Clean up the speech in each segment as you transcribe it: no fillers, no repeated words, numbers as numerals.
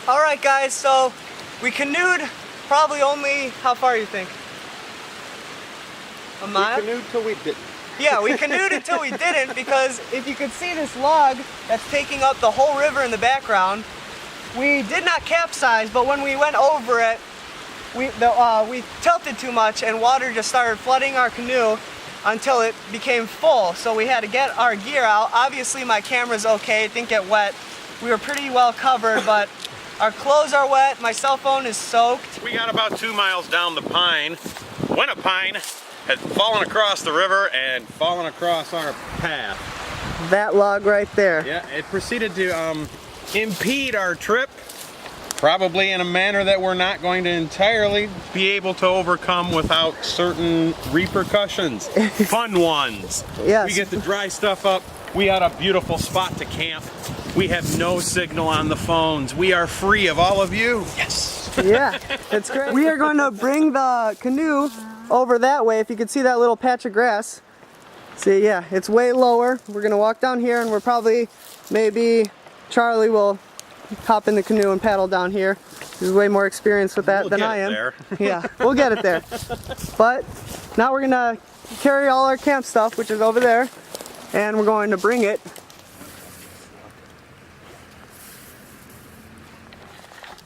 Alright guys, so we canoed probably only, how far you think? A mile? We canoed till we didn't. Yeah, we canoed until we didn't, because if you could see this log that's taking up the whole river in the background, we did not capsize, but when we went over it, we tilted too much and water just started flooding our canoe until it became full. So we had to get our gear out. Obviously my camera's okay, it didn't get wet. We were pretty well covered, but our clothes are wet, my cell phone is soaked. We got about 2 miles down the pine when a pine had fallen across the river and fallen across our path. That log right there. Yeah, it proceeded to impede our trip, probably in a manner that we're not going to entirely be able to overcome without certain repercussions. Fun ones. Yes. We get the dry stuff up. We had a beautiful spot to camp. We have no signal on the phones. We are free of all of you. Yes. Yeah, it's great. We are going to bring the canoe over that way. If you can see that little patch of grass. See, yeah, it's way lower. We're going to walk down here and we're probably, maybe Charlie will hop in the canoe and paddle down here. He's way more experienced with that than I am. There. Yeah, we'll get it there. But now we're going to carry all our camp stuff, which is over there, and we're going to bring it.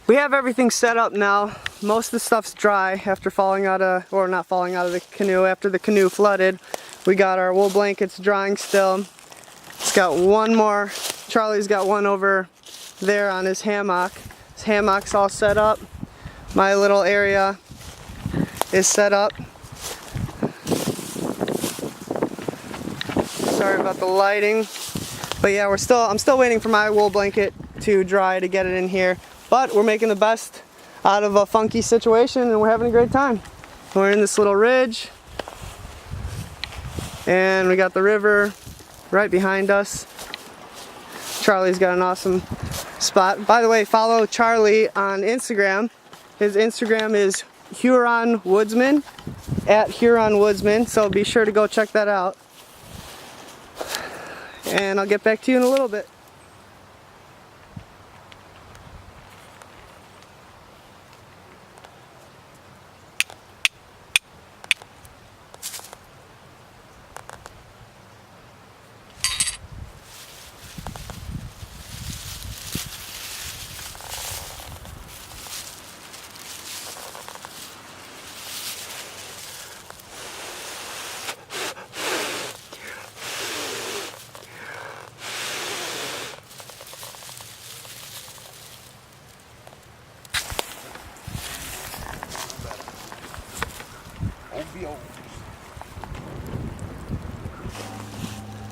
We have everything set up now. Most of the stuff's dry after falling out of, or not falling out of the canoe, after the canoe flooded. We got our wool blankets drying still. It's got one more. Charlie's got one over there on his hammock. His hammock's all set up. My little area is set up. Sorry about the lighting. But yeah, I'm still waiting for my wool blanket to dry to get it in here. But we're making the best out of a funky situation and we're having a great time. We're in this little ridge and we got the river right behind us. Charlie's got an awesome spot. By the way, follow Charlie on Instagram. His Instagram is Huron Woodsman, at Huron Woodsman, so be sure to go check that out. And I'll get back to you in a little bit.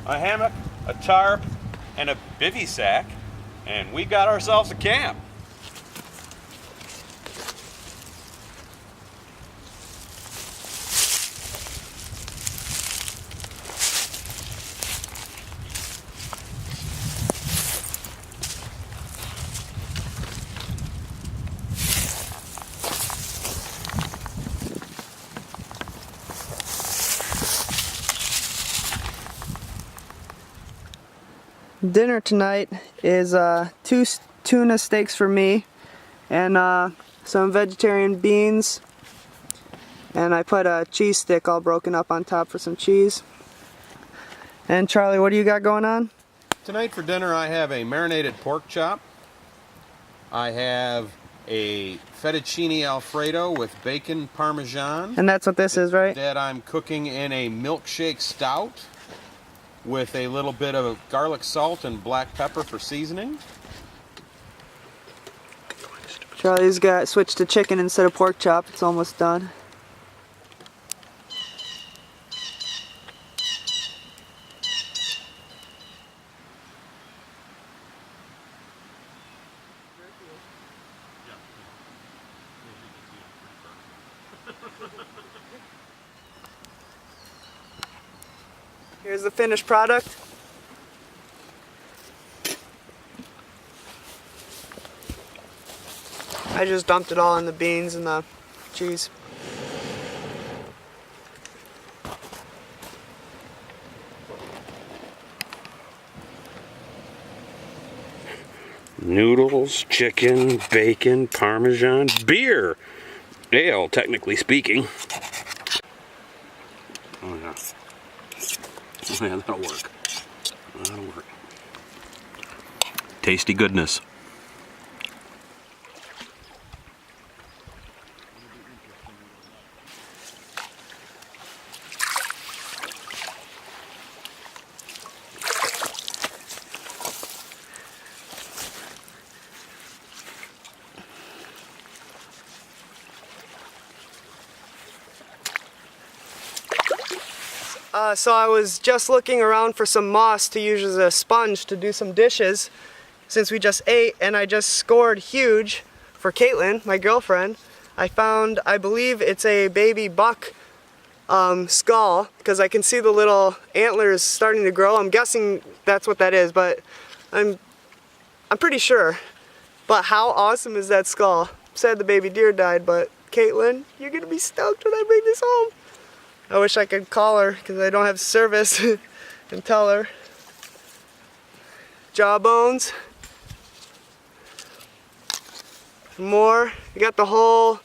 A hammock, a tarp, and a bivy sack, and we got ourselves a camp. Dinner tonight is 2 tuna steaks for me and some vegetarian beans, and I put a cheese stick all broken up on top for some cheese. And Charlie, what do you got going on? Tonight for dinner I have a marinated pork chop. I have a fettuccine alfredo with bacon parmesan. And that's what this is, right? That I'm cooking in a milkshake stout with a little bit of garlic salt and black pepper for seasoning. Charlie's got switched to chicken instead of pork chop. It's almost done. Here's the finished product. I just dumped it all in the beans and the cheese. Noodles, chicken, bacon, Parmesan, beer. Ale, technically speaking. Oh yeah. Oh yeah, that'll work. That'll work. Tasty goodness. So I was just looking around for some moss to use as a sponge to do some dishes since we just ate, and I just scored huge for Caitlin, my girlfriend. I found, I believe it's a baby buck skull, because I can see the little antlers starting to grow. I'm guessing that's what that is, but I'm pretty sure. But how awesome is that skull? Sad the baby deer died, but Caitlin, you're gonna be stoked when I bring this home. I wish I could call her because I don't have service and tell her. Jawbones. More. You got the whole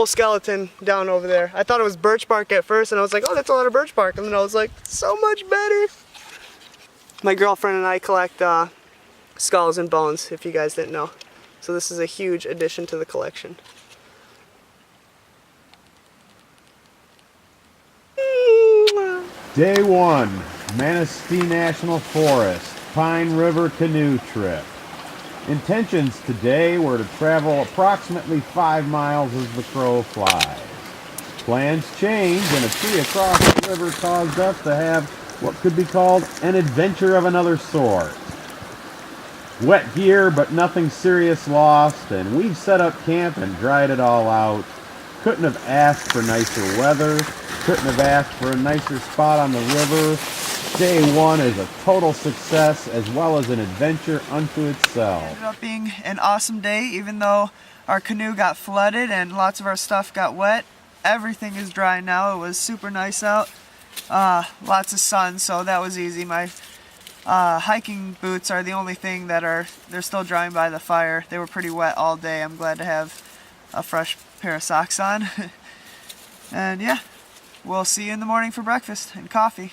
skeleton down over there. I thought it was birch bark at first, and I was like, oh, that's a lot of birch bark. And then I was like, so much better. My girlfriend and I collect skulls and bones, if you guys didn't know. So this is a huge addition to the collection. Day 1, Manistee National Forest, Pine River canoe trip. Intentions today were to travel approximately 5 miles as the crow flies. Plans changed, and a tree across the river caused us to have what could be called an adventure of another sort. Wet gear, but nothing serious lost, and we've set up camp and dried it all out. Couldn't have asked for nicer weather. Couldn't have asked for a nicer spot on the river. Day 1 is a total success as well as an adventure unto itself. It ended up being an awesome day, even though our canoe got flooded and lots of our stuff got wet. Everything is dry now. It was super nice out. Lots of sun, so that was easy. My hiking boots are the only thing that they're still drying by the fire. They were pretty wet all day. I'm glad to have a fresh pair of socks on. And yeah, we'll see you in the morning for breakfast and coffee.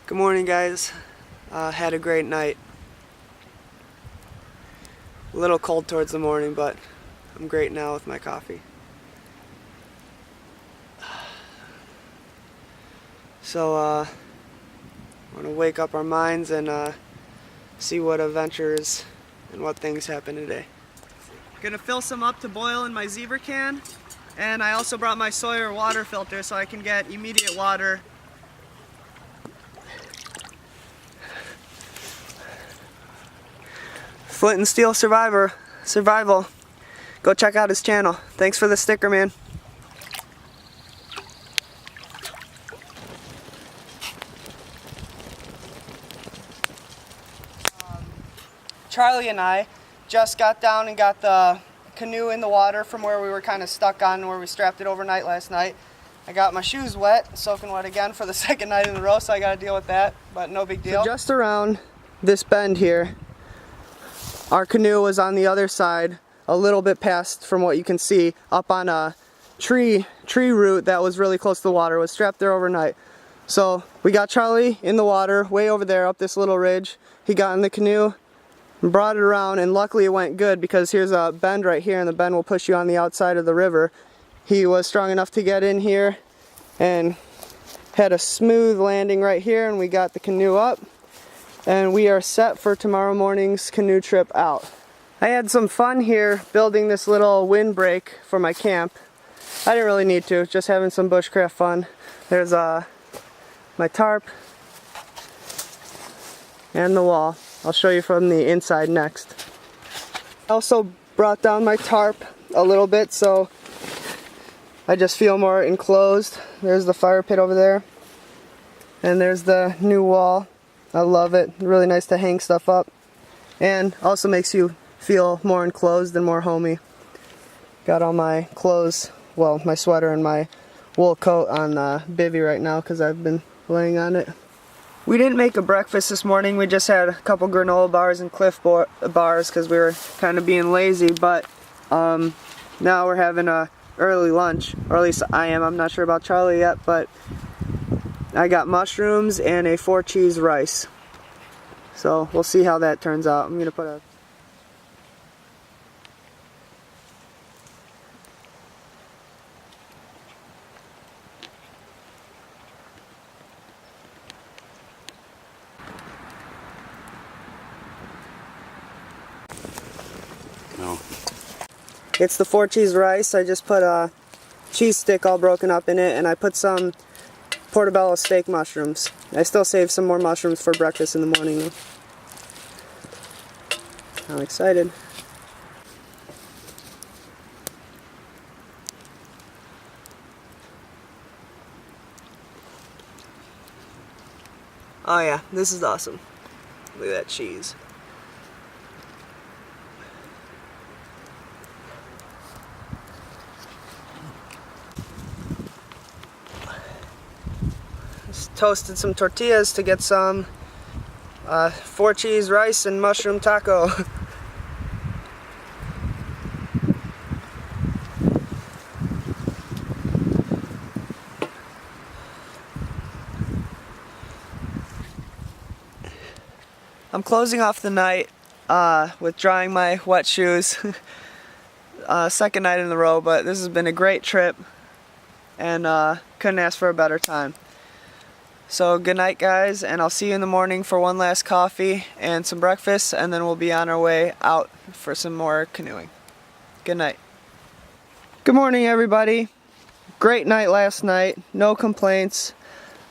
Good morning, guys. Had a great night. A little cold towards the morning, but I'm great now with my coffee. So, I want to wake up our minds and see what adventures and what things happen today. Gonna fill some up to boil in my zebra can, and I also brought my Sawyer water filter so I can get immediate water. Flint and Steel Survival. Go check out his channel. Thanks for the sticker, man. Charlie and I just got down and got the canoe in the water from where we were kind of stuck on, where we strapped it overnight last night. I got my shoes wet, soaking wet again for the second night in a row, so I got to deal with that, but no big deal. So just around this bend here, our canoe was on the other side, a little bit past from what you can see, up on a tree root that was really close to the water. It was strapped there overnight. So we got Charlie in the water, way over there up this little ridge. He got in the canoe and brought it around, and luckily it went good because here's a bend right here, and the bend will push you on the outside of the river. He was strong enough to get in here and had a smooth landing right here, and we got the canoe up. And we are set for tomorrow morning's canoe trip out. I had some fun here building this little windbreak for my camp. I didn't really need to, just having some bushcraft fun. There's my tarp and the wall. I'll show you from the inside next. I also brought down my tarp a little bit so I just feel more enclosed. There's the fire pit over there. And there's the new wall. I love it. Really nice to hang stuff up. And also makes you feel more enclosed and more homey. Got all my clothes, well, my sweater and my wool coat on the bivvy right now because I've been laying on it. We didn't make a breakfast this morning. We just had a couple granola bars and Cliff bars because we were kind of being lazy, but now we're having a early lunch, or at least I am. I'm not sure about Charlie yet, but I got mushrooms and a 4-cheese rice. So we'll see how that turns out. I'm gonna put a No. It's the 4-cheese rice. I just put a cheese stick all broken up in it, and I put some portobello steak mushrooms. I still save some more mushrooms for breakfast in the morning. I'm excited. Oh yeah, this is awesome. Look at that cheese. Just toasted some tortillas to get some 4-cheese rice and mushroom taco. I'm closing off the night with drying my wet shoes. Second night in a row, but this has been a great trip and couldn't ask for a better time. So good night guys, and I'll see you in the morning for one last coffee and some breakfast, and then we'll be on our way out for some more canoeing. Good night. Good morning everybody. Great night last night, no complaints.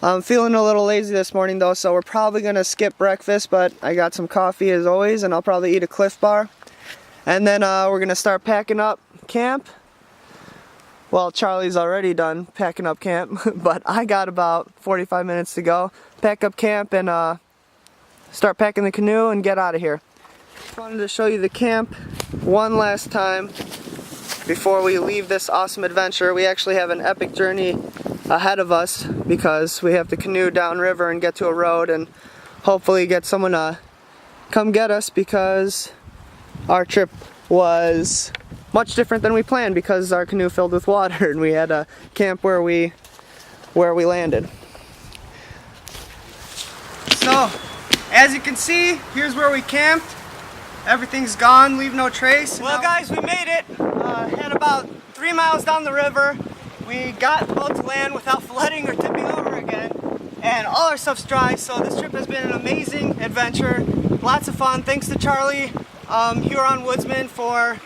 I'm feeling a little lazy this morning though, so we're probably gonna skip breakfast, but I got some coffee as always, and I'll probably eat a Cliff Bar. And then we're gonna start packing up camp. Well, Charlie's already done packing up camp, but I got about 45 minutes to go. Pack up camp and start packing the canoe and get out of here. Just wanted to show you the camp one last time before we leave this awesome adventure. We actually have an epic journey ahead of us because we have to canoe downriver and get to a road and hopefully get someone to come get us, because our trip was much different than we planned because our canoe filled with water and we had to camp where we landed. So, as you can see, here's where we camped. Everything's gone, leave no trace. Well guys, we made it. Had about 3 miles down the river. We got the boat to land without flooding or tipping over again, and all our stuff's dry, so this trip has been an amazing adventure. Lots of fun. Thanks to Charlie, Huron Woodsman, for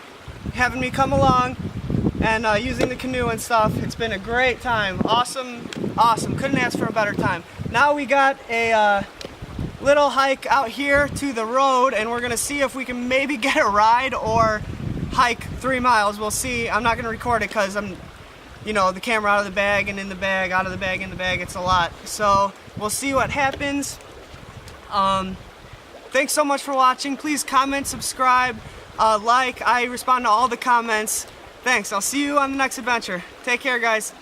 having me come along and using the canoe and stuff. It's been a great time. Awesome, awesome. Couldn't ask for a better time. Now we got a little hike out here to the road, and we're gonna see if we can maybe get a ride or hike 3 miles. We'll see. I'm not gonna record it because I'm, you know, the camera out of the bag and in the bag, out of the bag, in the bag. It's a lot. So we'll see what happens. Thanks so much for watching. Please comment, subscribe, like. I respond to all the comments. Thanks. I'll see you on the next adventure. Take care, guys.